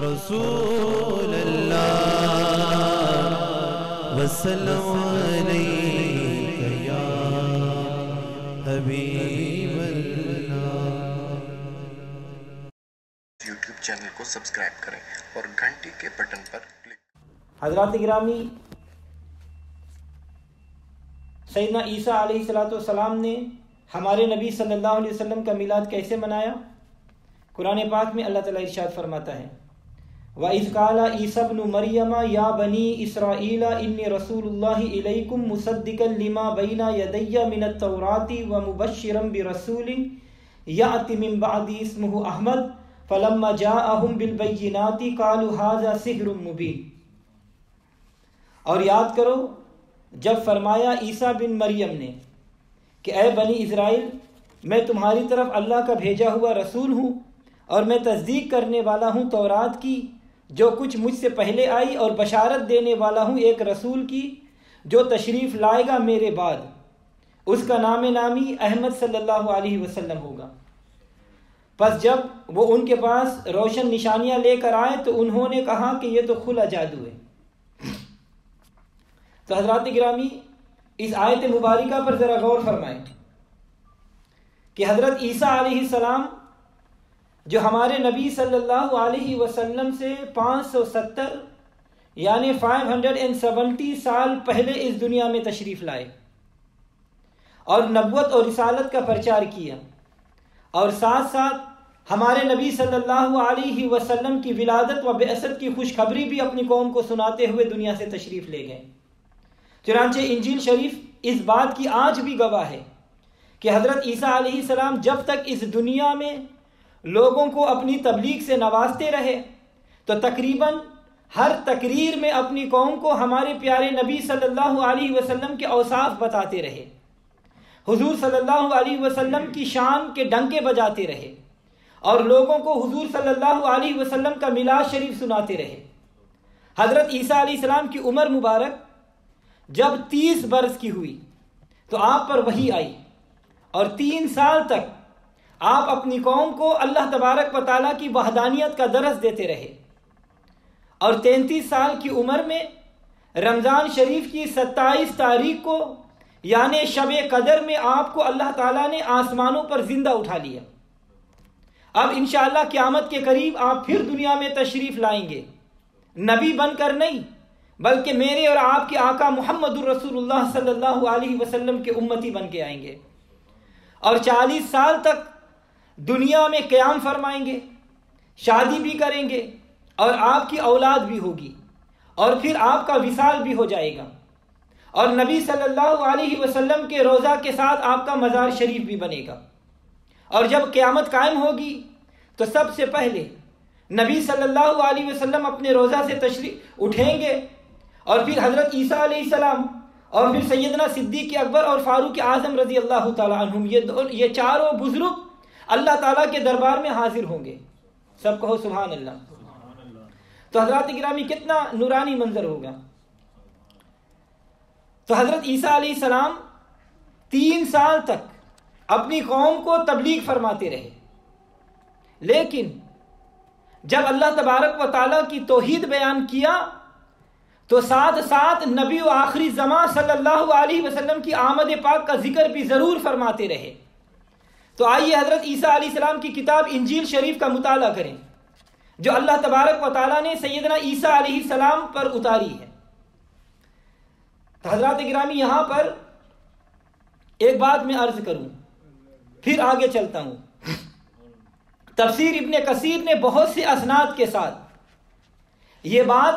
رسول اللہ وسلم علیک یا حبیب اللہ۔ یوٹیوب چینل کو سبسکرائب کریں اور گھنٹی کے بٹن پر کلک۔ حضرات گرامی، سیدنا عیسیٰ علیہ السلام نے ہمارے نبی صلی اللہ علیہ وسلم کا میلاد کیسے منایا؟ قرآن پاک میں اللہ تعالیٰ ارشاد فرماتا ہے وَإِذْ قَالَ عِيسَى ابْنُ مَرْيَمَ يَا بَنِي إِسْرَائِيلَ إِنِّي رَسُولُ اللَّهِ إِلَيْكُمْ مُصَدِّقًا لِمَا بَيْنَ يَدَيَّ مِنَ التَّوْرَاةِ وَمُبَشِّرًا بِرَسُولٍ يَأْتِي مِن بَعْدِي اسْمُهُ أَحْمَدُ فَلَمَّا جَاءَهُم بِالْبَيِّنَاتِ قَالُوا هَذَا سِحْرٌ مُبِينٌ۔ اور یاد کرو جب فرمایا عیسیٰ بن مریم نے کہ اے بنی اسرائیل، میں تمہاری طرف اللہ کا بھیجا ہوا رسول ہوں اور میں تصدیق کرنے والا ہوں تورات کی جو کچھ مجھ سے پہلے آئی، اور بشارت دینے والا ہوں ایک رسول کی جو تشریف لائے گا میرے بعد، اس کا نام نامی احمد صلی اللہ علیہ وسلم ہوگا۔ پس جب وہ ان کے پاس روشن نشانیاں لے کر آئے تو انہوں نے کہا کہ یہ تو کھلا جادو ہے۔ تو حضرات گرامی، اس آیت مبارکہ پر ذرا غور فرمائیں کہ حضرت عیسیٰ علیہ السلام جو ہمارے نبی صلی اللہ علیہ وسلم سے 570 یعنی 570 سال پہلے اس دنیا میں تشریف لائے اور نبوت اور رسالت کا پرچار کیا، اور ساتھ ساتھ ہمارے نبی صلی اللہ علیہ وسلم کی ولادت و بعثت کی خوشخبری بھی اپنی قوم کو سناتے ہوئے دنیا سے تشریف لے گئے۔ چنانچہ انجیل شریف اس بات کی آج بھی گواہ ہے کہ حضرت عیسیٰ علیہ السلام جب تک اس دنیا میں لوگوں کو اپنی تبلیغ سے نوازتے رہے تو تقریباً ہر تقریر میں اپنی قوم کو ہمارے پیارے نبی صلی اللہ علیہ وسلم کے اوصاف بتاتے رہے، حضور صلی اللہ علیہ وسلم کی شان کے ڈنکے بجاتے رہے، اور لوگوں کو حضور صلی اللہ علیہ وسلم کا میلاد شریف سناتے رہے۔ حضرت عیسیٰ علیہ السلام کی عمر مبارک جب 30 برس کی ہوئی تو آپ پر وحی آئی، اور 3 سال تک آپ اپنی قوم کو اللہ تبارک و تعالیٰ کی وحدانیت کا درس دیتے رہے، اور 33 سال کی عمر میں رمضان شریف کی 27 تاریخ کو یعنی شب قدر میں آپ کو اللہ تعالیٰ نے آسمانوں پر زندہ اٹھا لیا۔ اب انشاءاللہ قیامت کے قریب آپ پھر دنیا میں تشریف لائیں گے، نبی بن کر نہیں بلکہ میرے اور آپ کے آقا محمد الرسول اللہ صلی اللہ علیہ وسلم کے امتی بن کے آئیں گے، اور 40 سال تک دنیا میں قیام فرمائیں گے، شادی بھی کریں گے، اور آپ کی اولاد بھی ہوگی، اور پھر آپ کا وصال بھی ہو جائے گا، اور نبی صلی اللہ علیہ وسلم کے روضہ کے ساتھ آپ کا مزار شریف بھی بنے گا، اور جب قیامت قائم ہوگی تو سب سے پہلے نبی صلی اللہ علیہ وسلم اپنے روضہ سے تشریف اٹھیں گے، اور پھر حضرت عیسیٰ علیہ السلام، اور پھر سیدنا صدیق اکبر اور فاروق اعظم رضی اللہ تعالیٰ عنہم، یہ چاروں بزرگ اللہ تعالیٰ کے دربار میں حاضر ہوں گے۔ سب کہو سبحان اللہ۔ تو حضرات گرامی کتنا نورانی منظر ہوگا۔ تو حضرت عیسیٰ علیہ السلام 3 سال تک اپنی قوم کو تبلیغ فرماتے رہے، لیکن جب اللہ تبارک و تعالیٰ کی توحید بیان کیا تو ساتھ ساتھ نبی و آخری زمان صلی اللہ علیہ وسلم کی آمد پاک کا ذکر بھی ضرور فرماتے رہے۔ تو آئیے حضرت عیسیٰ علیہ السلام کی کتاب انجیل شریف کا مطالعہ کریں جو اللہ تبارک و تعالیٰ نے سیدنا عیسیٰ علیہ السلام پر اتاری ہے۔ تو حضرات گرامی یہاں پر ایک بات میں عرض کروں، پھر آگے چلتا ہوں۔ تفسیر ابن کثیر نے بہت سے اسناد کے ساتھ یہ بات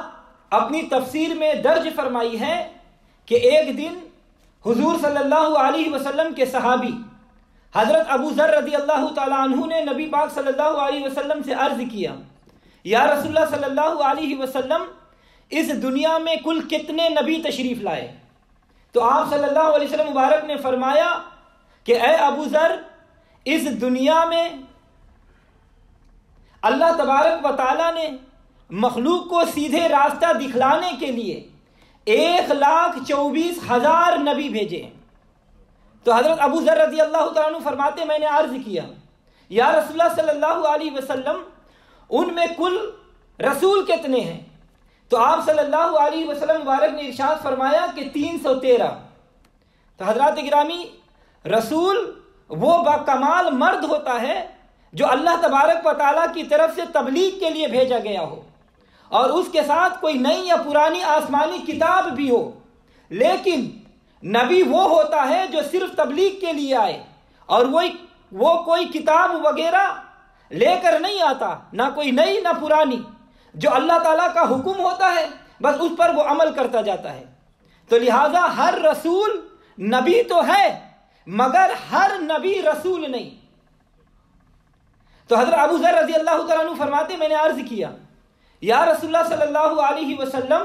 اپنی تفسیر میں درج فرمائی ہے کہ ایک دن حضور صلی اللہ علیہ وسلم کے صحابی حضرت ابو ذر رضی اللہ تعالیٰ عنہ نے نبی پاک صلی اللہ علیہ وسلم سے عرض کیا، یا رسول اللہ صلی اللہ علیہ وسلم، اس دنیا میں کل کتنے نبی تشریف لائے؟ تو آپ صلی اللہ علیہ وسلم مبارک نے فرمایا کہ اے ابو ذر، اس دنیا میں اللہ تبارک و تعالیٰ نے مخلوق کو سیدھے راستہ دکھلانے کے لیے 1,24,000 نبی بھیجے ہیں۔ تو حضرت ابو ذر رضی اللہ تعالیٰ عنہ فرماتے میں نے عرض کیا، یا رسول اللہ صلی اللہ علیہ وسلم، ان میں کل رسول کتنے ہیں؟ تو آپ صلی اللہ علیہ وسلم مبارک نے ارشاد فرمایا کہ 313۔ تو حضرات گرامی، رسول وہ باکمال مرد ہوتا ہے جو اللہ تبارک و تعالیٰ کی طرف سے تبلیغ کے لیے بھیجا گیا ہو، اور اس کے ساتھ کوئی نئی یا پرانی آسمانی کتاب بھی ہو۔ لیکن نبی وہ ہوتا ہے جو صرف تبلیغ کے لیے آئے، اور وہ کوئی کتاب وغیرہ لے کر نہیں آتا، نہ کوئی نئی نہ پرانی، جو اللہ تعالیٰ کا حکم ہوتا ہے بس اس پر وہ عمل کرتا جاتا ہے۔ تو لہٰذا ہر رسول نبی تو ہے، مگر ہر نبی رسول نہیں۔ تو حضرت ابو ذر رضی اللہ تعالیٰ عنہ فرماتے، میں نے عرض کیا یا رسول اللہ صلی اللہ علیہ وسلم،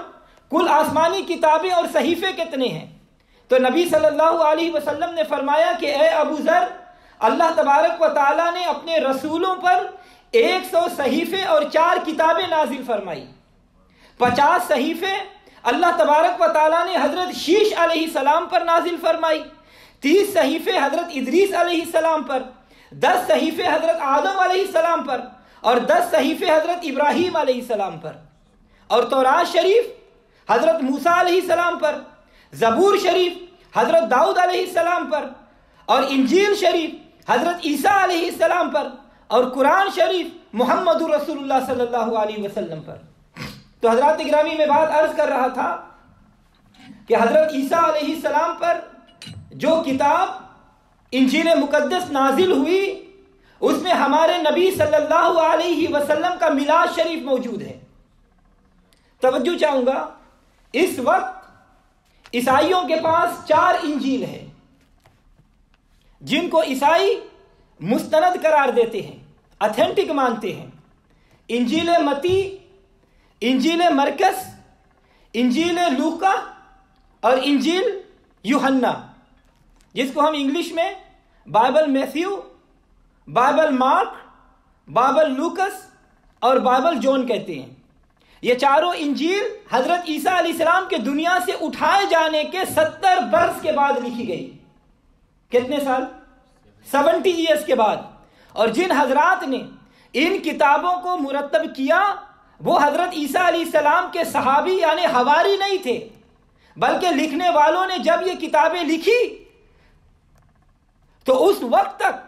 کل آسمانی کتابیں اور صحیفے کتنے ہیں؟ تو نبی صلی اللہ علیہ وسلم نے فرمایا کہ اے ابو ذر، اللہ تبارک و تعالیٰ نے اپنے رسولوں پر 100 صحیفے اور 4 کتابیں نازل فرمائی۔ 50 صحیفے اللہ تبارک و تعالیٰ نے حضرت شیش علیہ السلام پر نازل فرمائی، 30 صحیفے حضرت ادریس علیہ السلام پر، 10 صحیفے حضرت آدم علیہ السلام پر، اور 10 صحیفے حضرت ابراہیم علیہ السلام پر، اور تورات شریف حضرت موسیٰ علیہ السلام پر، زبور شریف حضرت داؤد علیہ السلام پر، اور انجیل شریف حضرت عیسیٰ علیہ السلام پر، اور قرآن شریف محمد رسول اللہ صلی اللہ علیہ وسلم پر۔ تو حضرات گرامی، میں بات عرض کر رہا تھا کہ حضرت عیسیٰ علیہ السلام پر جو کتاب انجیل مقدس نازل ہوئی، اس میں ہمارے نبی صلی اللہ علیہ وسلم کا میلاد شریف موجود ہے۔ توجہ چاہوں گا، اس وقت عیسائیوں کے پاس 4 انجیل ہے جن کو عیسائی مستند قرار دیتے ہیں، اتھینٹک مانتے ہیں۔ انجیل متی، انجیل مرکز، انجیل لوکا اور انجیل یوحنا، جس کو ہم انگلش میں Bible Matthew, Bible mark, Bible locus اور بائبل جون کہتے ہیں۔ یہ چاروں انجیل حضرت عیسیٰ علیہ السلام کے دنیا سے اٹھائے جانے کے 70 برس کے بعد لکھی گئی۔ کتنے سال؟ 70 ایئرس کے بعد۔ اور جن حضرات نے ان کتابوں کو مرتب کیا وہ حضرت عیسیٰ علیہ السلام کے صحابی یعنی حواری نہیں تھے، بلکہ لکھنے والوں نے جب یہ کتابیں لکھی تو اس وقت تک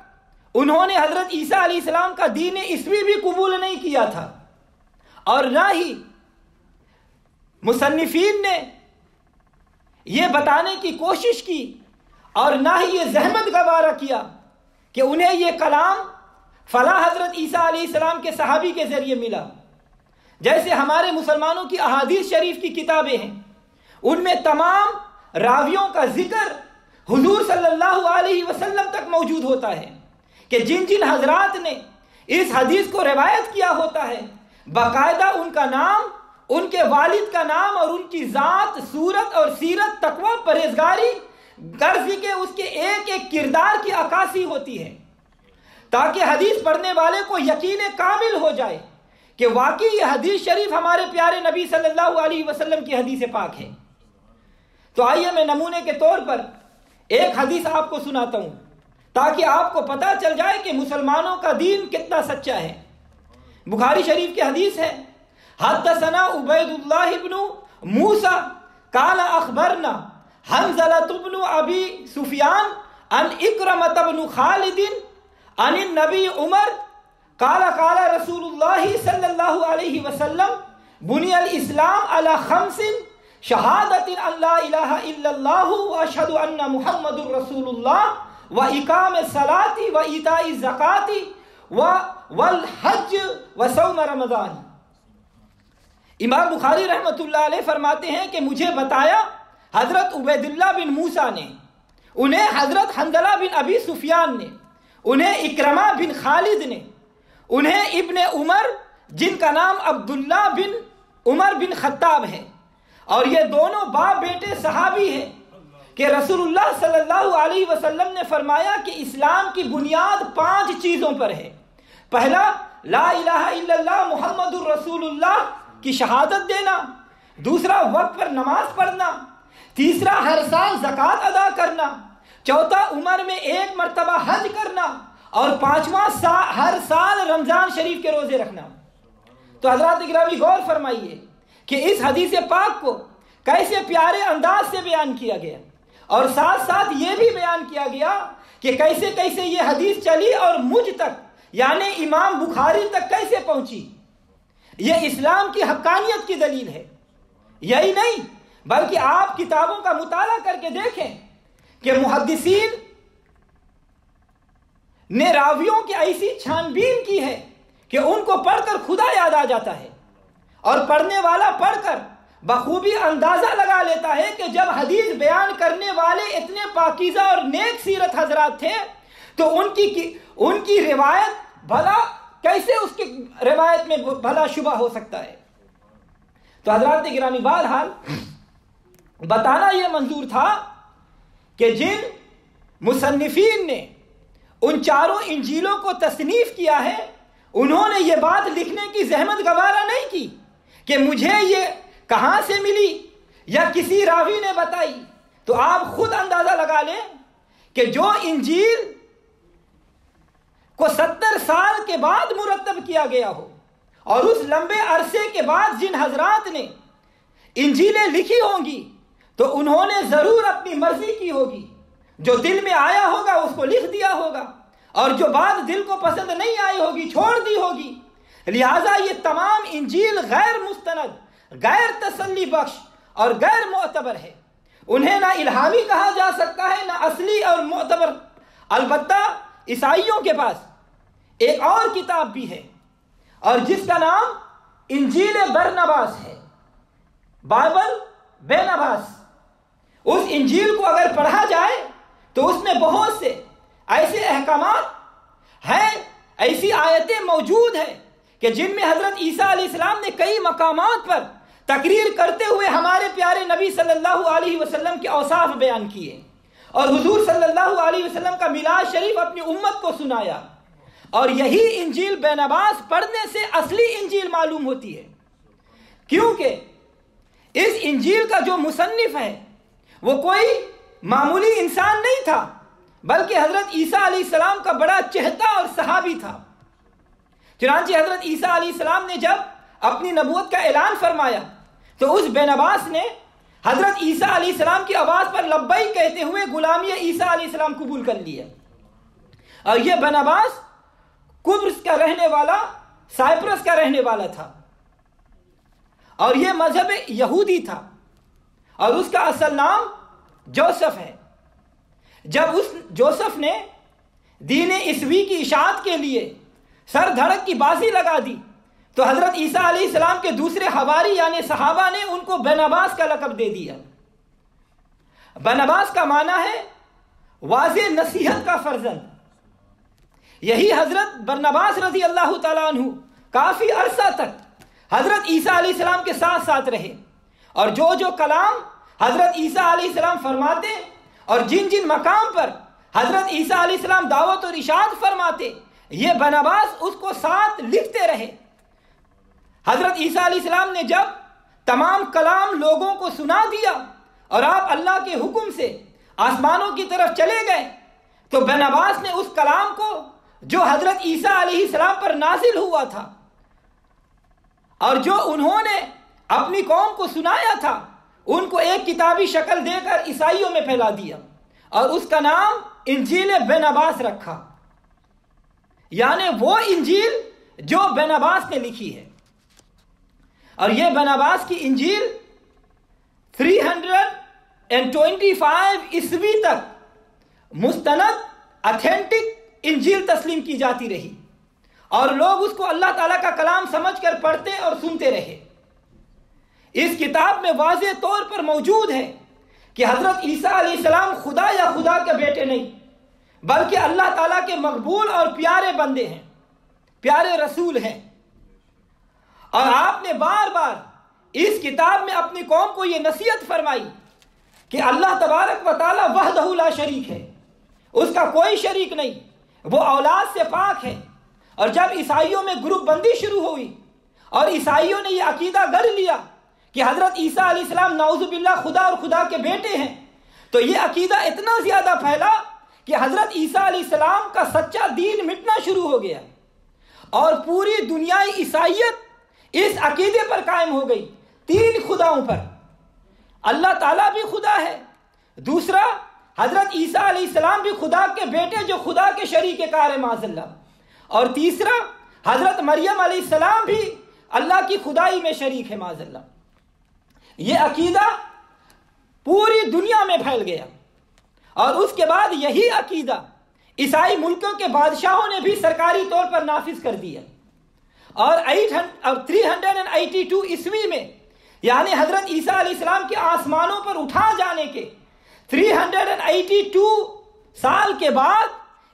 انہوں نے حضرت عیسیٰ علیہ السلام کا دین عیسوی بھی قبول نہیں کیا تھا، اور نہ ہی مصنفین نے یہ بتانے کی کوشش کی اور نہ ہی یہ زحمت گوارا کیا کہ انہیں یہ کلام فلاں حضرت عیسیٰ علیہ السلام کے صحابی کے ذریعے ملا۔ جیسے ہمارے مسلمانوں کی احادیث شریف کی کتابیں ہیں، ان میں تمام راویوں کا ذکر حضور صلی اللہ علیہ وسلم تک موجود ہوتا ہے کہ جن جن حضرات نے اس حدیث کو روایت کیا ہوتا ہے، باقاعدہ ان کا نام، ان کے والد کا نام اور ان کی ذات، صورت اور سیرت، تقوی، پرہیزگاری، غرض کہ اس کے ایک ایک کردار کی عکاسی ہوتی ہے، تاکہ حدیث پڑھنے والے کو یقین کامل ہو جائے کہ واقعی یہ حدیث شریف ہمارے پیارے نبی صلی اللہ علیہ وسلم کی حدیث پاک ہے۔ تو آئیے میں نمونے کے طور پر ایک حدیث آپ کو سناتا ہوں تاکہ آپ کو پتہ چل جائے کہ مسلمانوں کا دین کتنا سچا ہے۔ بخاری شریف کی حدیث ہے، حدثنا عبید اللہ بن موسیٰ قال اخبرنا حنظلۃ بن ابی سفیان عن اکرمۃ بن خالد عن النبی عمر قال قال رسول اللہ صلی اللہ علیہ وسلم بنی الاسلام علی 5 شہادت ان لا الہ الا اللہ واشہد ان محمد رسول اللہ واقام الصلاۃ وایتاء الزکاۃ والحج وصوم رمضان۔ امام بخاری رحمۃ اللہ علیہ فرماتے ہیں کہ مجھے بتایا حضرت عبید اللہ بن موسیٰ نے، انہیں حضرت حنظلہ بن ابی سفیان نے، انہیں اکرمہ بن خالد نے، انہیں ابن عمر جن کا نام عبداللہ بن عمر بن خطاب ہے، اور یہ دونوں باپ بیٹے صحابی ہیں کہ رسول اللہ صلی اللہ علیہ وسلم نے فرمایا کہ اسلام کی بنیاد 5 چیزوں پر ہے۔ پہلا، لا الہ الا اللہ محمد الرسول اللہ کی شہادت دینا، دوسرا وقت پر نماز پڑھنا، تیسرا ہر سال زکوٰۃ ادا کرنا، چوتھا عمر میں 1 مرتبہ حج کرنا، اور 5واں ہر سال رمضان شریف کے روزے رکھنا۔ تو حضرات گرامی غور فرمائیے کہ اس حدیث پاک کو کیسے پیارے انداز سے بیان کیا گیا، اور ساتھ ساتھ یہ بھی بیان کیا گیا کہ کیسے کیسے یہ حدیث چلی اور مجھ تک یعنی امام بخاری تک کیسے پہنچی۔ یہ اسلام کی حقانیت کی دلیل ہے۔ یہی نہیں بلکہ آپ کتابوں کا مطالعہ کر کے دیکھیں کہ محدثین نے راویوں کی ایسی چھان بین کی ہے کہ ان کو پڑھ کر خدا یاد آ جاتا ہے، اور پڑھنے والا پڑھ کر بخوبی اندازہ لگا لیتا ہے کہ جب حدیث بیان کرنے والے اتنے پاکیزہ اور نیک سیرت حضرات تھے تو ان کی روایت بھلا کیسے اس کی روایت میں بھلا شبہ ہو سکتا ہے۔ تو حضرات گرامی بہرحال بتانا یہ منظور تھا کہ جن مصنفین نے ان چاروں انجیلوں کو تصنیف کیا ہے، انہوں نے یہ بات لکھنے کی زحمت گوارا نہیں کی کہ مجھے یہ کہاں سے ملی یا کسی راوی نے بتائی۔ تو آپ خود اندازہ لگا لیں کہ جو انجیل کو 70 سال کے بعد مرتب کیا گیا ہو، اور اس لمبے عرصے کے بعد جن حضرات نے انجیلیں لکھی ہوں گی تو انہوں نے ضرور اپنی مرضی کی ہوگی، جو دل میں آیا ہوگا اس کو لکھ دیا ہوگا، اور جو بات دل کو پسند نہیں آئی ہوگی چھوڑ دی ہوگی۔ لہٰذا یہ تمام انجیل غیر مستند، غیر تسلی بخش اور غیر معتبر ہے۔ انہیں نہ الہامی کہا جا سکتا ہے، نہ اصلی اور معتبر۔ البتہ عیسائیوں کے پاس ایک اور کتاب بھی ہے، اور جس کا نام انجیل برنباس ہے، بائبل بینباس۔ اس انجیل کو اگر پڑھا جائے تو اس میں بہت سے ایسے احکامات ہیں، ایسی آیتیں موجود ہیں کہ جن میں حضرت عیسیٰ علیہ السلام نے کئی مقامات پر تقریر کرتے ہوئے ہمارے پیارے نبی صلی اللہ علیہ وسلم کے اوصاف بیان کیے، اور حضور صلی اللہ علیہ وسلم کا میلاد شریف اپنی امت کو سنایا۔ اور یہی انجیل بینباس پڑھنے سے اصلی انجیل معلوم ہوتی ہے، کیونکہ اس انجیل کا جو مصنف ہے وہ کوئی معمولی انسان نہیں تھا، بلکہ حضرت عیسیٰ علیہ السلام کا بڑا چہتا اور صحابی تھا۔ چنانچہ حضرت عیسیٰ علیہ السلام نے جب اپنی نبوت کا اعلان فرمایا تو اس بینباس نے حضرت عیسیٰ علیہ السلام کی آواز پر لبیک کہتے ہوئے غلامی عیسیٰ علیہ السلام قبول کر لیا۔ اور یہ بینباس قبرص کا رہنے والا، سائپرس کا رہنے والا تھا، اور یہ مذہب یہودی تھا، اور اس کا اصل نام جوسف ہے۔ جب اس جوسف نے دین عیسوی کی اشاعت کے لیے سر دھڑک کی بازی لگا دی تو حضرت عیسیٰ علیہ السلام کے دوسرے حواری یعنی صحابہ نے ان کو بینباس کا لقب دے دیا۔ بینباس کا معنی ہے واضح نصیحت کا فرزند۔ یہی حضرت برنباس رضی اللہ تعالیٰ عنہ کافی عرصہ تک حضرت عیسیٰ علیہ السلام کے ساتھ ساتھ رہے، اور جو جو کلام حضرت عیسیٰ علیہ السلام فرماتے اور جن جن مقام پر حضرت عیسیٰ علیہ السلام دعوت اور ارشاد فرماتے، یہ بینباس اس کو ساتھ لکھتے رہے۔ حضرت عیسیٰ علیہ السلام نے جب تمام کلام لوگوں کو سنا دیا اور آپ اللہ کے حکم سے آسمانوں کی طرف چلے گئے تو بینباس نے اس کلام کو جو حضرت عیسیٰ علیہ السلام پر نازل ہوا تھا اور جو انہوں نے اپنی قوم کو سنایا تھا، ان کو ایک کتابی شکل دے کر عیسائیوں میں پھیلا دیا، اور اس کا نام انجیل بینباس رکھا، یعنی وہ انجیل جو بینباس نے لکھی ہے۔ اور یہ بینباس کی انجیل 325 عیسوی تک مستند اتھینٹک انجیل تسلیم کی جاتی رہی، اور لوگ اس کو اللہ تعالیٰ کا کلام سمجھ کر پڑھتے اور سنتے رہے۔ اس کتاب میں واضح طور پر موجود ہے کہ حضرت عیسیٰ علیہ السلام خدا یا خدا کے بیٹے نہیں، بلکہ اللہ تعالیٰ کے مقبول اور پیارے بندے ہیں، پیارے رسول ہیں۔ اور آپ نے بار بار اس کتاب میں اپنی قوم کو یہ نصیحت فرمائی کہ اللہ تبارک و تعالیٰ وحدہ لا شریک ہے، اس کا کوئی شریک نہیں، وہ اولاد سے پاک ہے۔ اور جب عیسائیوں میں گروپ بندی شروع ہوئی اور عیسائیوں نے یہ عقیدہ گڑھ لیا کہ حضرت عیسیٰ علیہ السلام نعوذ باللہ خدا اور خدا کے بیٹے ہیں، تو یہ عقیدہ اتنا زیادہ پھیلا کہ حضرت عیسیٰ علیہ السلام کا سچا دین مٹنا شروع ہو گیا، اور پوری دنیائے عیسائیت اس عقیدے پر قائم ہو گئی، 3 خداؤں پر۔ اللہ تعالیٰ بھی خدا ہے، دوسرا حضرت عیسیٰ علیہ السلام بھی خدا کے بیٹے جو خدا کے شریک کار ہے معاذ اللہ، اور تیسرا حضرت مریم علیہ السلام بھی اللہ کی خدائی میں شریک ہے معاذ اللہ۔ یہ عقیدہ پوری دنیا میں پھیل گیا، اور اس کے بعد یہی عقیدہ عیسائی ملکوں کے بادشاہوں نے بھی سرکاری طور پر نافذ کر دیا، اور 382 عیسوی میں یعنی حضرت عیسیٰ علیہ السلام کے آسمانوں پر اٹھا جانے کے 382 سال کے بعد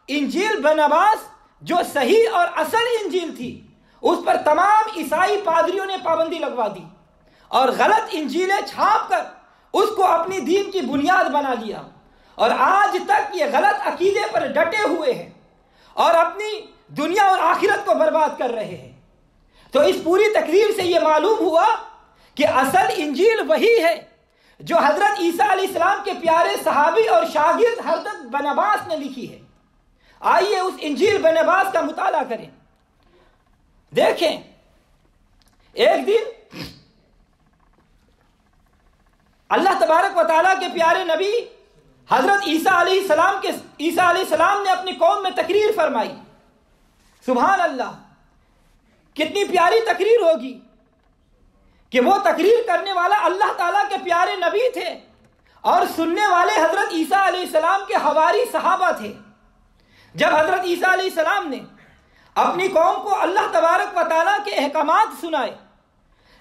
انجیل بناباس جو صحیح اور اصل انجیل تھی اس پر تمام عیسائی پادریوں نے پابندی لگوا دی، اور غلط انجیلیں چھاپ کر اس کو اپنی دین کی بنیاد بنا لیا، اور آج تک یہ غلط عقیدے پر ڈٹے ہوئے ہیں اور اپنی دنیا اور آخرت کو برباد کر رہے ہیں۔ تو اس پوری تقریر سے یہ معلوم ہوا کہ اصل انجیل وہی ہے جو حضرت عیسیٰ علیہ السلام کے پیارے صحابی اور شاگرد حضرت بناباس نے لکھی ہے۔ آئیے اس انجیل بناباس کا مطالعہ کریں۔ دیکھیں، ایک دن اللہ تبارک و تعالیٰ کے پیارے نبی حضرت عیسیٰ علیہ السلام نے اپنی قوم میں تقریر فرمائی۔ سبحان اللہ، کتنی پیاری تقریر ہوگی کہ وہ تقریر کرنے والا اللہ تعالیٰ کے پیارے نبی تھے اور سننے والے حضرت عیسیٰ علیہ السلام کے حواری صحابہ تھے۔ جب حضرت عیسیٰ علیہ السلام نے اپنی قوم کو اللہ تبارک و تعالیٰ کے احکامات سنائے،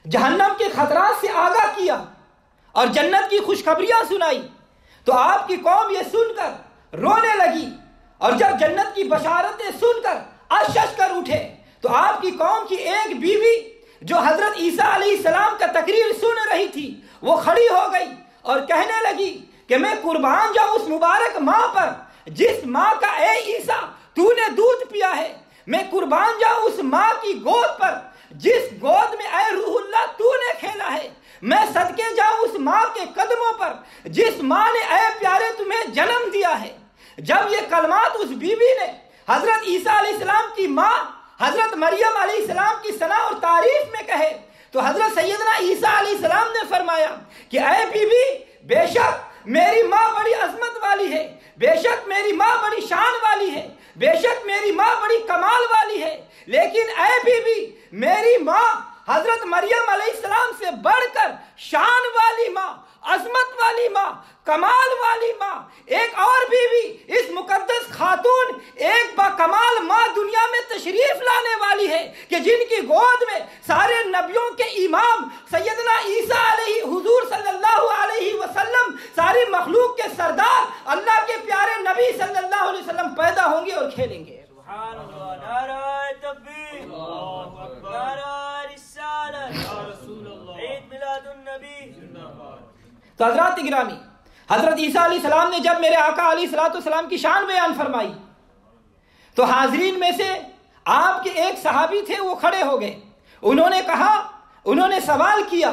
جہنم کے خطرات سے آگاہ کیا اور جنت کی خوشخبریاں سنائی، تو آپ کی قوم یہ سن کر رونے لگی، اور جب جنت کی بشارتیں سن کر اشش کر اٹھے تو آپ کی قوم کی ایک بیوی جو حضرت عیسیٰ علیہ السلام کا تقریر سن رہی تھی وہ کھڑی ہو گئی اور کہنے لگی کہ میں قربان جاؤں اس مبارک ماں پر جس ماں کا اے عیسیٰ تو نے دودھ پیا ہے، میں قربان جاؤں اس ماں کی گود پر جس گود میں اے روح اللہ تو نے کھیلا ہے، میں صدقے جاؤں اس ماں کے قدموں پر جس ماں نے اے پیارے تمہیں جنم دیا ہے۔ جب یہ کلمات اس بیوی نے حضرت عیسیٰ علیہ السلام کی ماں حضرت مریم علیہ السلام کی ثنا اور تعریف میں کہے تو حضرت سیدنا عیسیٰ علیہ السلام نے فرمایا کہ اے بیوی، بے شک میری ماں بڑی عظمت والی ہے، بے شک میری ماں بڑی شان والی ہے، بے شک میری ماں بڑی کمال والی ہے، لیکن اے بیوی، میری ماں حضرت مریم علیہ السلام سے بڑھ کر شان والی ماں، عظمت والی ماں، کمال والی ماں، ایک اور بیوی، اس مقدس خاتون، ایک با کمال ماں دنیا میں تشریف لانے والی ہے کہ جن کی گود میں سارے نبیوں کے امام سیدنا عیسیٰ علیہ حضور صلی اللہ علیہ وسلم، ساری مخلوق کے سردار اللہ کے پیارے نبی صلی اللہ علیہ وسلم پیدا ہوں گے اور کھیلیں گے۔ سبحان اللہ، نعرہ تکبیر، نعرہ رسالت، عید میلاد النبی۔ تو حضرات گرامی، حضرت عیسیٰ علیہ السلام نے جب میرے آقا علیہ السلام کی شان بیان فرمائی تو حاضرین میں سے آپ کے ایک صحابی تھے، وہ کھڑے ہو گئے، انہوں نے سوال کیا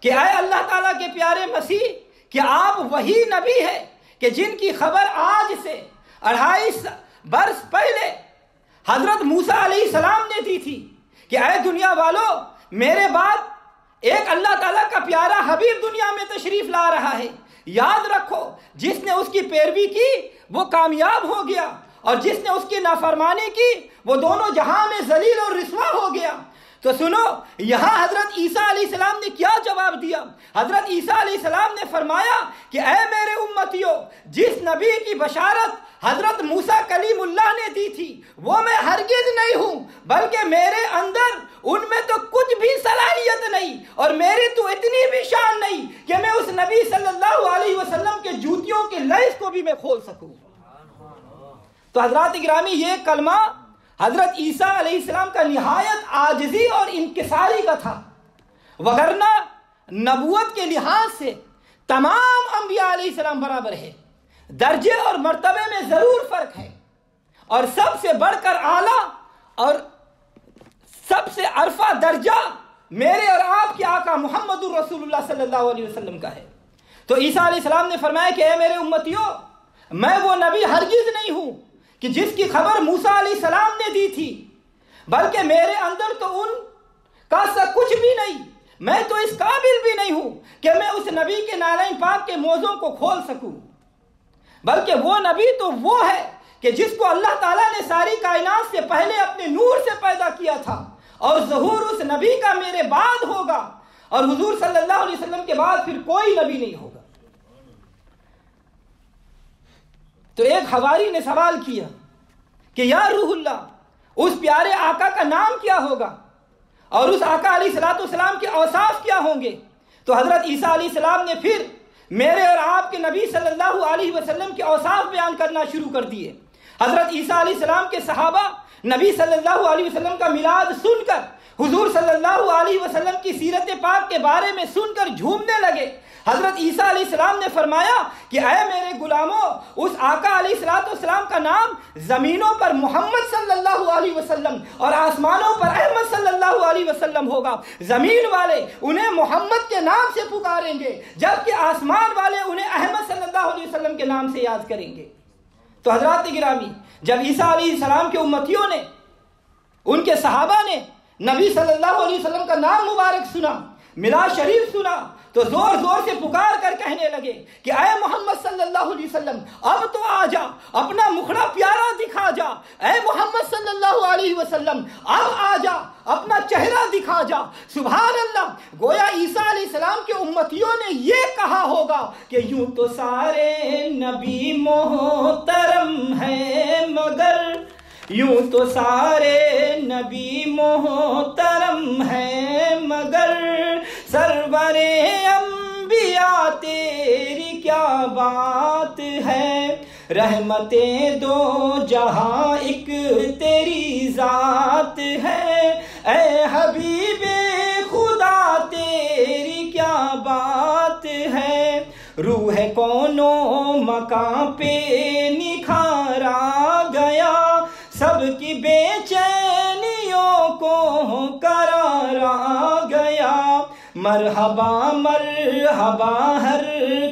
کہ اے اللہ تعالیٰ کے پیارے مسیح، کیا آپ وہی نبی ہے کہ جن کی خبر آج سے 250 برس پہلے حضرت موسیٰ علیہ السلام نے دی تھی کہ اے دنیا والو، میرے بعد ایک اللہ تعالیٰ کا پیارا حبیب دنیا میں تشریف لا رہا ہے، یاد رکھو جس نے اس کی پیروی کی وہ کامیاب ہو گیا، اور جس نے اس کی نافرمانی کی وہ دونوں جہاں میں ذلیل اور رسوا ہو گیا۔ تو سنو یہاں حضرت عیسیٰ علیہ السلام نے کیا جواب دیا۔ حضرت عیسیٰ علیہ السلام نے فرمایا کہ اے میرے امتیوں، جس نبی کی بشارت حضرت موسیٰ کلیم اللہ نے دی تھی وہ میں ہرگز نہیں ہوں، بلکہ میرے اندر ان میں تو کچھ بھی صلاحیت نہیں، اور میری تو اتنی بھی شان نہیں کہ میں اس نبی صلی اللہ علیہ وسلم کے جوتیوں کے لیس کو بھی میں کھول سکوں۔ تو حضرات گرامی، یہ کلمہ حضرت عیسیٰ علیہ السلام کا نہایت عاجزی اور انکساری کا تھا، وگرنہ نبوت کے لحاظ سے تمام انبیاء علیہ السلام برابر ہے، درجے اور مرتبے میں ضرور فرق ہے، اور سب سے بڑھ کر اعلیٰ اور سب سے عرفہ درجہ میرے اور آپ کے آقا محمد الرسول اللہ صلی اللہ علیہ وسلم کا ہے۔ تو عیسیٰ علیہ السلام نے فرمایا کہ اے میرے امتیوں، میں وہ نبی ہرگز نہیں ہوں کہ جس کی خبر موسیٰ علیہ السلام نے دی تھی، بلکہ میرے اندر تو ان کاسا کچھ بھی نہیں، میں تو اس قابل بھی نہیں ہوں کہ میں اس نبی کے نالین پاک کے موزوں کو کھول سکوں، بلکہ وہ نبی تو وہ ہے کہ جس کو اللہ تعالیٰ نے ساری کائنات سے پہلے اپنے نور سے پیدا کیا تھا، اور ظہور اس نبی کا میرے بعد ہوگا، اور حضور صلی اللہ علیہ وسلم کے بعد پھر کوئی نبی نہیں ہوگا۔ تو ایک حواری نے سوال کیا کہ یا روح اللہ، اس پیارے آقا کا نام کیا ہوگا اور اس آقا علیہ السلام کے اوصاف کیا ہوں گے؟ تو حضرت عیسیٰ علیہ السلام نے پھر میرے اور آپ کے نبی صلی اللہ علیہ وسلم کے اوصاف بیان کرنا شروع کر دیے۔ حضرت عیسیٰ علیہ السلام کے صحابہ نبی صلی اللہ علیہ وسلم کا میلاد سن کر، حضور صلی اللہ علیہ وسلم کی سیرت پاک کے بارے میں سن کر جھومنے لگے۔ حضرت عیسیٰ علیہ السلام نے فرمایا کہ اے میرے غلاموں، اس آقا علیہ السلام کا نام زمینوں پر محمد صلی اللہ علیہ وسلم اور آسمانوں پر احمد صلی اللہ علیہ وسلم ہوگا۔ زمین والے انہیں محمد کے نام سے پکاریں گے، جبکہ آسمان والے انہیں احمد صلی اللہ علیہ وسلم کے نام سے یاد کریں گے۔ تو حضرات گرامی، جب عیسیٰ علیہ السلام کے امتیوں نے، ان کے صحابہ نے نبی صلی اللہ علیہ وسلم کا نام مبارک سنا، میلاد شریف سنا، تو زور زور سے پکار کر کہنے لگے کہ اے محمد صلی اللہ علیہ وسلم، اب تو آ جا، اپنا مکھڑا پیارا دکھا جا۔ اے محمد صلی اللہ علیہ وسلم، اب آ جا، اپنا چہرہ دکھا جا۔ سبحان اللہ، گویا عیسیٰ علیہ السلام کے امتیوں نے یہ کہا ہوگا کہ یوں تو سارے نبی محترم ہیں، مگر یوں تو سارے نبی محترم ہیں، مگر سرور انبیاء تیری کیا بات ہے، رحمتیں دو جہاں ایک تیری ذات ہے، اے حبیب خدا تیری کیا بات ہے، روح کونو مکان پہ نکھارا گیا، سب کی بے چینیوں کو قرارا گیا، مرحبا مرحبا ہر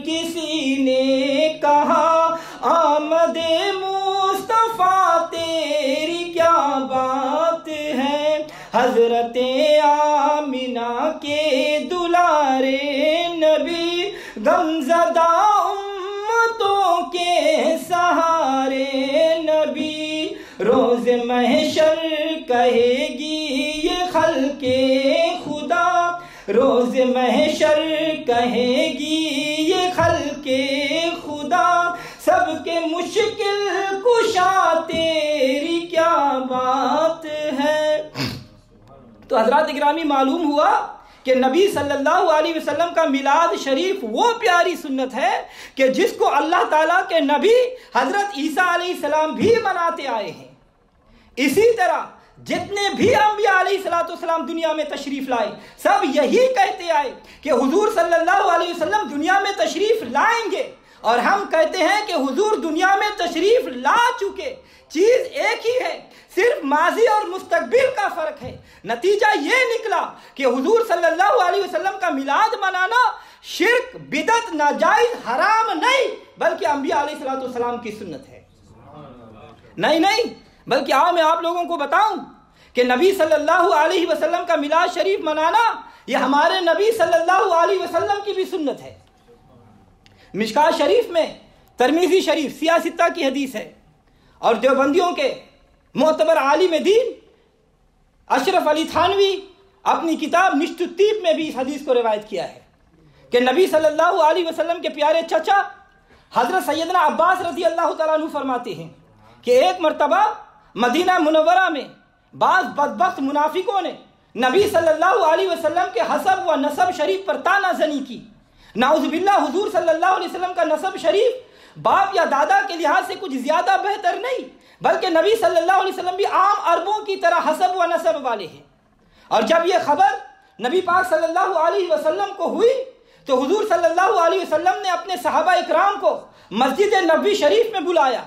کسی نے کہا، آمد مصطفیٰ تیری کیا بات ہے، حضرت آمنہ کے دلارے نبی، غمزدہ امتوں کے سہارے نبی، روز محشر کہے گی یہ خلق خدا، روز محشر کہے گی یہ خلق خدا، سب کے مشکل کشا تیری کیا بات ہے۔ تو حضرات گرامی، معلوم ہوا کہ نبی صلی اللہ علیہ وسلم کا میلاد شریف وہ پیاری سنت ہے کہ جس کو اللہ تعالیٰ کے نبی حضرت عیسیٰ علیہ السلام بھی مناتے آئے ہیں۔ اسی طرح جتنے بھی انبیاء علیہ السلام دنیا میں تشریف لائے، سب یہی کہتے آئے کہ حضور صلی اللہ علیہ وسلم دنیا میں تشریف لائیں گے، اور ہم کہتے ہیں کہ حضور دنیا میں تشریف لا چکے۔ چیز ایک ہی ہے، صرف ماضی اور مستقبل کا فرق ہے۔ نتیجہ یہ نکلا کہ حضور صلی اللہ علیہ وسلم کا میلاد منانا شرک، بدعت، ناجائز، حرام نہیں، بلکہ انبیاء علیہ السلام کی سنت ہے۔ نہیں، بلکہ آؤ میں آپ لوگوں کو بتاؤں کہ نبی صلی اللہ علیہ وسلم کا میلاد شریف منانا یہ ہمارے نبی صلی اللہ علیہ وسلم کی بھی سنت ہے۔ مشکات شریف میں ترمذی شریف سیاہ ستہ کی حدیث ہے، اور دیوبندیوں کے معتبر عالم دین اشرف علی تھانوی اپنی کتاب نشت الطیب میں بھی اس حدیث کو روایت کیا ہے کہ نبی صلی اللہ علیہ وسلم کے پیارے چچا حضرت سیدنا عباس رضی اللہ تعالیٰ عنہ فرماتے ہیں کہ ایک مرتبہ مدینہ منورہ میں بعض بدبخت منافقوں نے نبی صلی اللہ علیہ وسلم کے حسب و نسب شریف پر تانا زنی کی۔ نعوذ باللہ، حضور صلی اللہ علیہ وسلم کا نسب شریف باپ یا دادا کے لحاظ سے کچھ زیادہ بہتر نہیں، بلکہ نبی صلی اللہ علیہ وسلم بھی عام عربوں کی طرح حسب و نسب والے ہیں۔ اور جب یہ خبر نبی پاک صلی اللہ علیہ وسلم کو ہوئی تو حضور صلی اللہ علیہ وسلم نے اپنے صحابہ اکرام کو مسجد نبوی شریف میں بلایا،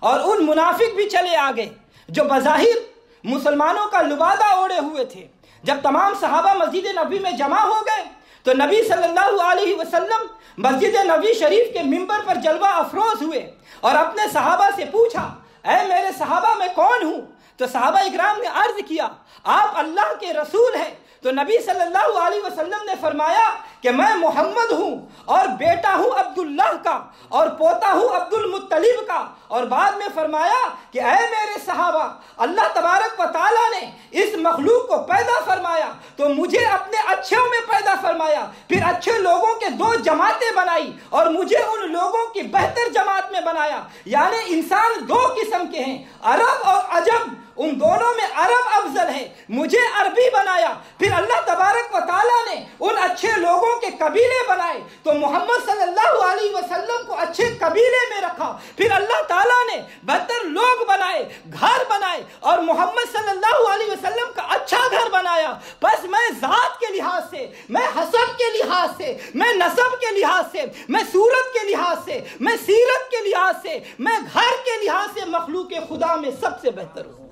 اور ان منافق بھی چلے آگئے جو بظاہر مسلمانوں کا لبادہ اوڑے ہوئے تھے۔ جب تمام صحابہ مسجد نبوی میں جمع ہو گئے تو نبی صلی اللہ علیہ وسلم مسجد نبوی شریف کے منبر پر جلوہ افروز ہوئے اور اپنے صحابہ سے پوچھا، اے میرے صحابہ میں کون ہوں تو صحابہ اکرام نے عرض کیا آپ اللہ کے رسول ہیں؟ تو نبی صلی اللہ علیہ وسلم نے فرمایا کہ میں محمد ہوں اور بیٹا ہوں عبداللہ کا اور پوتا ہوں عبد المطلب کا. اور بعد میں فرمایا کہ اے میرے صحابہ، اللہ تبارک و تعالیٰ نے اس مخلوق کو پیدا فرمایا تو مجھے اپنے اچھوں میں پیدا فرمایا، پھر اچھے لوگوں کے دو جماعتیں بنائی اور مجھے ان لوگوں کی بہتر جماعت میں بنایا. یعنی انسان دو قسم کے ہیں، عرب اور عجم. ان دونوں میں عرب افضل ہے، مجھے عربی بنایا. پھر اللہ تبارک و تعالیٰ نے ان اچھے لوگوں کے قبیلے بنائے تو محمد صلی اللہ علیہ وسلم کو اچھے قبیلے میں رکھا. پھر اللہ تعالیٰ نے بہتر لوگ بنائے، گھر بنائے اور محمد صلی اللہ علیہ وسلم کا اچھا گھر بنایا. بس میں ذات کے لحاظ سے، میں حسب کے لحاظ سے، میں نسب کے لحاظ سے، میں صورت کے لحاظ سے، میں سیرت کے لحاظ سے، میں گھر کے لحاظ سے مخلوق خدا میں سب سے بہتر ہوں.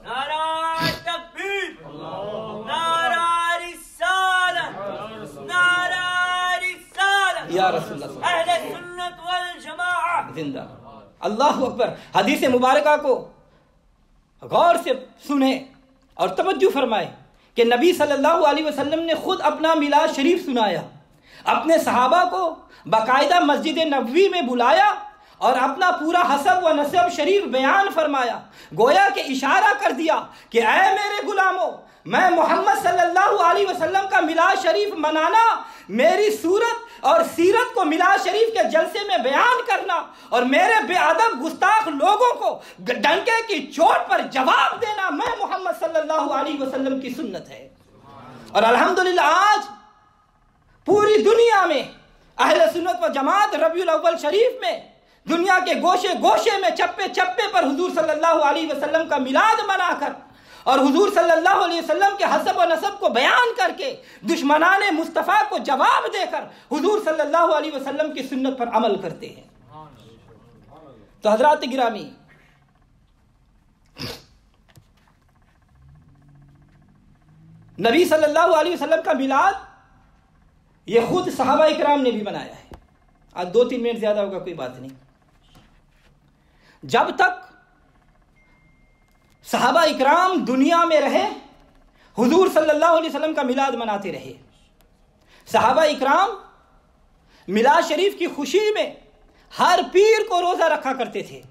نعرہ تکبیر، نعرہ رسالت، نعرہ رسالت یا رسول اللہ اہل سنت والجماعت زندہ. اللہ اکبر. حدیث مبارکہ کو غور سے سنیں اور توجہ فرمائیں کہ نبی صلی اللہ علیہ وسلم نے خود اپنا میلاد شریف سنایا، اپنے صحابہ کو باقاعدہ مسجد نبوی میں بلایا اور اپنا پورا حسب و نسب شریف بیان فرمایا. گویا کہ اشارہ کر دیا کہ اے میرے غلاموں، میں محمد صلی اللہ علیہ وسلم کا میلاد شریف منانا، میری صورت اور سیرت کو میلاد شریف کے جلسے میں بیان کرنا اور میرے بے ادب گستاخ لوگوں کو ڈنکے کی چوٹ پر جواب دینا میں محمد صلی اللہ علیہ وسلم کی سنت ہے. اور الحمدللہ آج پوری دنیا میں اہل سنت و جماعت ربیع الاول شریف میں دنیا کے گوشے گوشے میں چپے چپے پر حضور صلی اللہ علیہ وسلم کا میلاد منا کر اور حضور صلی اللہ علیہ وسلم کے حسب و نسب کو بیان کر کے دشمنان مصطفیٰ کو جواب دے کر حضور صلی اللہ علیہ وسلم کی سنت پر عمل کرتے ہیں. تو حضرات گرامی، نبی صلی اللہ علیہ وسلم کا میلاد یہ خود صحابہ اکرام نے بھی منایا ہے. آج 2-3 منٹ زیادہ ہوگا، کوئی بات نہیں. جب تک صحابہ اکرام دنیا میں رہے حضور صلی اللہ علیہ وسلم کا میلاد مناتے رہے. صحابہ اکرام میلاد شریف کی خوشی میں ہر پیر کو روزہ رکھا کرتے تھے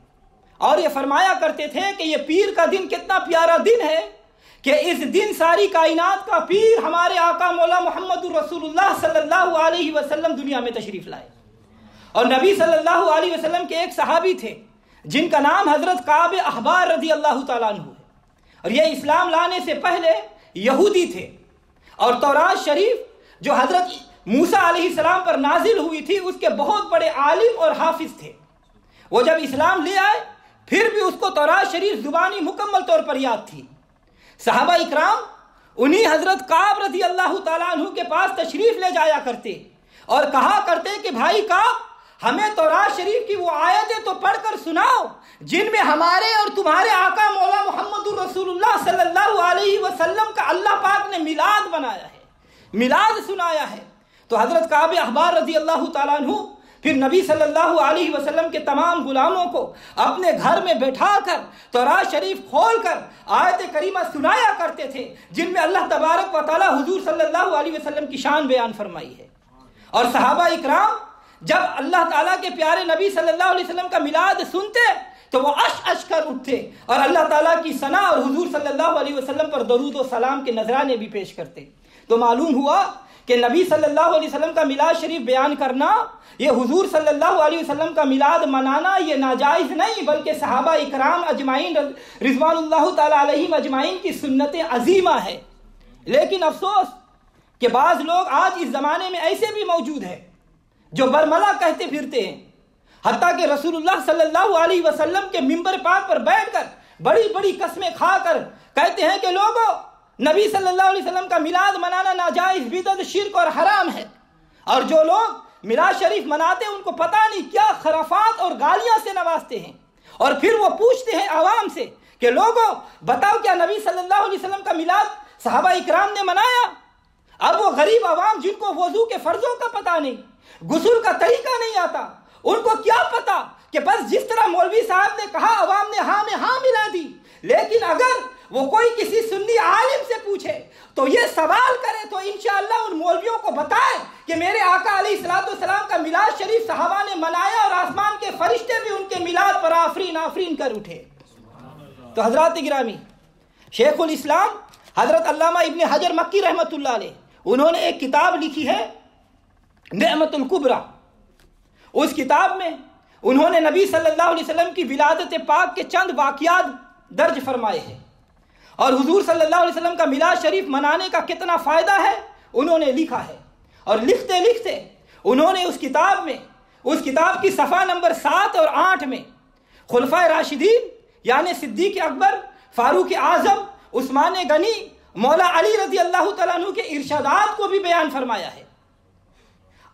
اور یہ فرمایا کرتے تھے کہ یہ پیر کا دن کتنا پیارا دن ہے کہ اس دن ساری کائنات کا پیر ہمارے آقا مولا محمد رسول اللہ صلی اللہ علیہ وسلم دنیا میں تشریف لائے. اور نبی صلی اللہ علیہ وسلم کے ایک صحابی تھے جن کا نام حضرت کعب احبار رضی اللہ تعالیٰ عنہ ہے، اور یہ اسلام لانے سے پہلے یہودی تھے اور تورات شریف جو حضرت موسیٰ علیہ السلام پر نازل ہوئی تھی اس کے بہت بڑے عالم اور حافظ تھے. وہ جب اسلام لے آئے پھر بھی اس کو تورات شریف زبانی مکمل طور پر یاد تھی. صحابہ اکرام انہی حضرت کعب رضی اللہ تعالیٰ عنہ کے پاس تشریف لے جایا کرتے اور کہا کرتے کہ بھائی کعب، ہمیں تورات شریف کی وہ آیتیں تو پڑھ کر سناؤ جن میں ہمارے اور تمہارے آقا مولا محمد رسول اللہ صلی اللہ علیہ وسلم کا اللہ پاک نے میلاد بنایا ہے، میلاد سنایا ہے. تو حضرت کعب احبار رضی اللہ تعالیٰ عنہ پھر نبی صلی اللہ علیہ وسلم کے تمام غلاموں کو اپنے گھر میں بیٹھا کر تورات شریف کھول کر آیت کریمہ سنایا کرتے تھے جن میں اللہ تبارک و تعالی حضور صلی اللہ علیہ وسلم کی شان بیان فرمائی ہے. اور صحابہ اکرام جب اللہ تعالیٰ کے پیارے نبی صلی اللہ علیہ وسلم کا میلاد سنتے تو وہ اش کر اٹھتے اور اللہ تعالیٰ کی ثنا اور حضور صلی اللہ علیہ وسلم پر درود و سلام کے نذرانے بھی پیش کرتے. تو معلوم ہوا کہ نبی صلی اللہ علیہ وسلم کا میلاد شریف بیان کرنا، یہ حضور صلی اللہ علیہ وسلم کا میلاد منانا یہ ناجائز نہیں، بلکہ صحابہ اکرام اجمعین رضوان اللہ تعالی علیہم اجمعین کی سنت عظیمہ ہے. لیکن افسوس کہ بعض لوگ آج اس زمانے میں ایسے بھی موجود ہیں جو برملا کہتے پھرتے ہیں، حتیٰ کہ رسول اللہ صلی اللہ علیہ وسلم کے منبر پاک پر بیٹھ کر بڑی بڑی قسمیں کھا کر کہتے ہیں کہ لوگوں، نبی صلی اللہ علیہ وسلم کا میلاد منانا ناجائز، بدعت، شرک اور حرام ہے. اور جو لوگ میلاد شریف مناتے ہیں ان کو پتہ نہیں کیا خرافات اور گالیاں سے نوازتے ہیں. اور پھر وہ پوچھتے ہیں عوام سے کہ لوگوں بتاؤ کیا نبی صلی اللہ علیہ وسلم کا میلاد صحابہ اکرام نے منایا؟ اب وہ غریب عوام جن کو وضو کے فرضوں کا پتہ نہیں، غسل کا طریقہ نہیں آتا، ان کو کیا پتا کہ بس جس طرح مولوی صاحب نے کہا عوام نے ہاں میں ہاں ملا دی، لیکن اگر وہ کوئی کسی سنی عالم سے پوچھے تو یہ سوال کرے تو انشاءاللہ ان مولویوں کو بتائے کہ میرے آقا علیہ الصلوۃ والسلام کا میلاد شریف صحابہ نے منایا اور آسمان کے فرشتے بھی ان کے میلاد پر آفرین آفرین کر اٹھے۔ تو حضرات گرامی، شیخ الاسلام حضرت علامہ ابن حجر مکی رحمۃ اللہ علیہ، انہوں نے ایک کتاب لکھی ہے نعمت الکبریٰ۔ اس کتاب میں انہوں نے نبی صلی اللہ علیہ وسلم کی ولادت پاک کے چند واقعات درج فرمائے ہیں، اور حضور صلی اللہ علیہ وسلم کا میلاد شریف منانے کا کتنا فائدہ ہے انہوں نے لکھا ہے۔ اور لکھتے لکھتے انہوں نے اس کتاب کی صفحہ نمبر 7 اور 8 میں خلفائے راشدین یعنی صدیق اکبر، فاروق اعظم، عثمان غنی، مولا علی رضی اللہ تعالیٰ عنہ کے ارشادات کو بھی بیان فرمایا ہے۔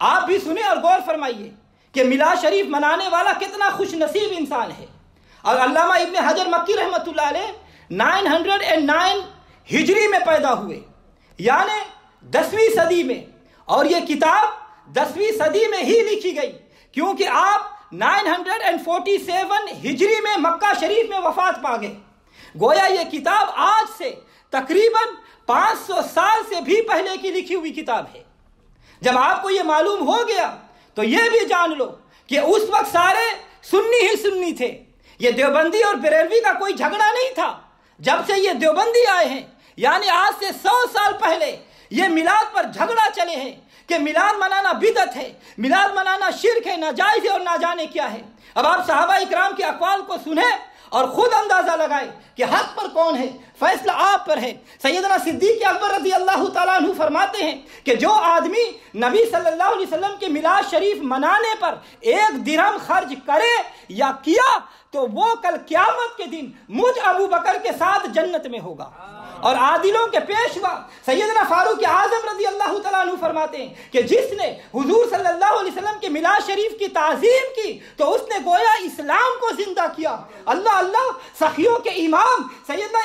آپ بھی سنیں اور غور فرمائیے کہ میلاد شریف منانے والا کتنا خوش نصیب انسان ہے۔ اور علامہ ابن حجر مکی رحمۃ اللہ علیہ 909 ہجری میں پیدا ہوئے، یعنی 10ویں صدی میں، اور یہ کتاب 10ویں صدی میں ہی لکھی گئی، کیونکہ آپ 947 ہجری میں مکہ شریف میں وفات پا گئے۔ گویا یہ کتاب آج سے تقریباً 500 سال سے بھی پہلے کی لکھی ہوئی کتاب ہے۔ جب آپ کو یہ معلوم ہو گیا تو یہ بھی جان لو کہ اس وقت سارے سنی ہی سنی تھے، یہ دیوبندی اور بریلوی کا کوئی جھگڑا نہیں تھا۔ جب سے یہ دیوبندی آئے ہیں، یعنی آج سے 100 سال پہلے یہ میلاد پر جھگڑا چلے ہیں کہ میلاد منانا بدعت ہے، میلاد منانا شرک ہے، ناجائز ہے اور نہ جانے کیا ہے۔ اب آپ صحابہ اکرام کے اقوال کو سنیں اور خود اندازہ لگائے کہ حق پر کون ہے، فیصلہ آپ پر ہے۔ سیدنا صدیق اکبر رضی اللہ تعالیٰ عنہ فرماتے ہیں کہ جو آدمی نبی صلی اللہ علیہ وسلم کے میلاد شریف منانے پر 1 درہم خرچ کرے یا کیا تو وہ کل قیامت کے دن مجھ ابو بکر کے ساتھ جنت میں ہوگا۔ اور عادلوں کے پیشوا سیدنا فاروق اعظم رضی اللہ تعالیٰ عنہ فرماتے ہیں کہ جس نے حضور صلی اللہ علیہ وسلم کے میلاد شریف کی تعظیم کی تو اس نے گویا اسلام کو زندہ کیا۔ اللہ اللہ، سخیوں کے امام سیدنا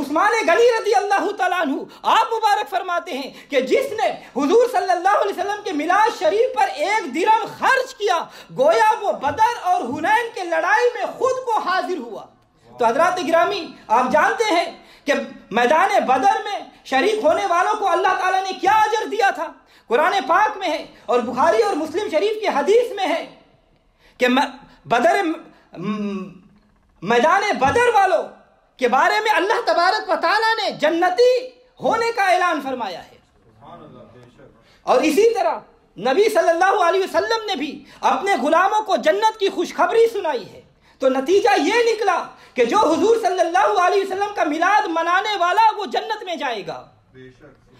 عثمان غنی رضی اللہ تعالیٰ عنہ آپ مبارک فرماتے ہیں کہ جس نے حضور صلی اللہ علیہ وسلم کے میلاد شریف پر 1 درہم خرچ کیا گویا وہ بدر اور حنین کے لڑائی میں خود کو حاضر ہوا۔ تو حضرات گرامی، آپ جانتے ہیں کہ میدان بدر میں شریک ہونے والوں کو اللہ تعالیٰ نے کیا اجر دیا تھا؟ قرآن پاک میں ہے اور بخاری اور مسلم شریف کی حدیث میں ہے کہ میدان بدر والوں کے بارے میں اللہ تبارک و تعالیٰ نے جنتی ہونے کا اعلان فرمایا ہے۔ اور اسی طرح نبی صلی اللہ علیہ وسلم نے بھی اپنے غلاموں کو جنت کی خوشخبری سنائی ہے۔ تو نتیجہ یہ نکلا کہ جو حضور صلی اللہ علیہ وسلم کا میلاد منانے والا وہ جنت میں جائے گا۔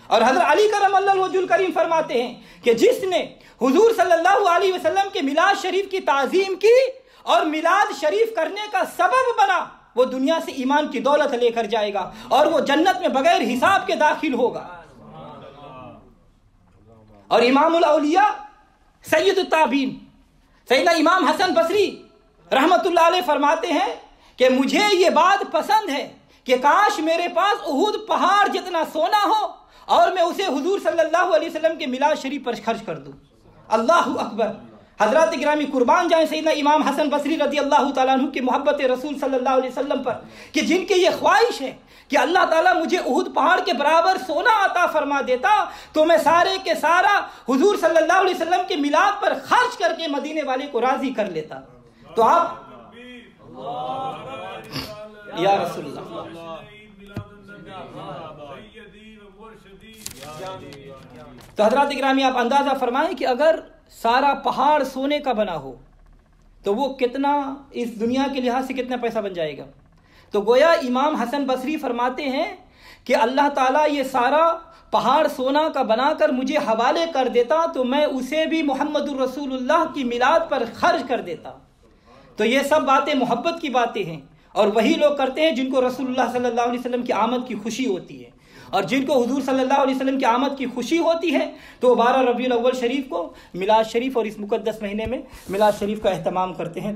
اور حضرت علی کرم اللہ وجہ الکریم فرماتے ہیں کہ جس نے حضور صلی اللہ علیہ وسلم کے میلاد شریف کی تعظیم کی اور میلاد شریف کرنے کا سبب بنا وہ دنیا سے ایمان کی دولت لے کر جائے گا اور وہ جنت میں بغیر حساب کے داخل ہوگا۔ اور امام الاولیاء سید التابعین سیدنا امام حسن بصری رحمت اللہ علیہ فرماتے ہیں کہ مجھے یہ بات پسند ہے کہ کاش میرے پاس احد پہاڑ جتنا سونا ہو اور میں اسے حضور صلی اللہ علیہ وسلم کے میلاد شریف پر خرچ کر دوں۔ اللہ اکبر۔ حضرات گرامی، قربان جائیں سیدنا امام حسن بصری رضی اللہ تعالیٰ عنہ کی محبت رسول صلی اللہ علیہ وسلم پر کہ جن کی یہ خواہش ہے کہ اللہ تعالیٰ مجھے احد پہاڑ کے برابر سونا عطا فرما دیتا تو میں سارے کے سارا حضور صلی اللہ علیہ وسلم کے میلاد پر خرچ کر کے مدینے والے کو راضی کر لیتا۔ تو آپ یا رسول اللہ۔ تو حضرات گرامی، آپ اندازہ فرمائیں کہ اگر سارا پہاڑ سونے کا بنا ہو تو وہ کتنا اس دنیا کے لحاظ سے کتنا پیسہ بن جائے گا۔ تو گویا امام حسن بصری فرماتے ہیں کہ اللہ تعالیٰ یہ سارا پہاڑ سونا کا بنا کر مجھے حوالے کر دیتا تو میں اسے بھی محمد الرسول اللہ کی میلاد پر خرچ کر دیتا۔ تو یہ سب باتیں محبت کی باتیں ہیں اور وہی لوگ کرتے ہیں جن کو رسول اللہ صلی اللہ علیہ وسلم کی آمد کی خوشی ہوتی ہے، اور جن کو حضور صلی اللہ علیہ وسلم کی آمد کی خوشی ہوتی ہے تو 12 ربیع الاول شریف کو میلاد شریف اور اس مقدس مہینے میں میلاد شریف کا اہتمام کرتے ہیں۔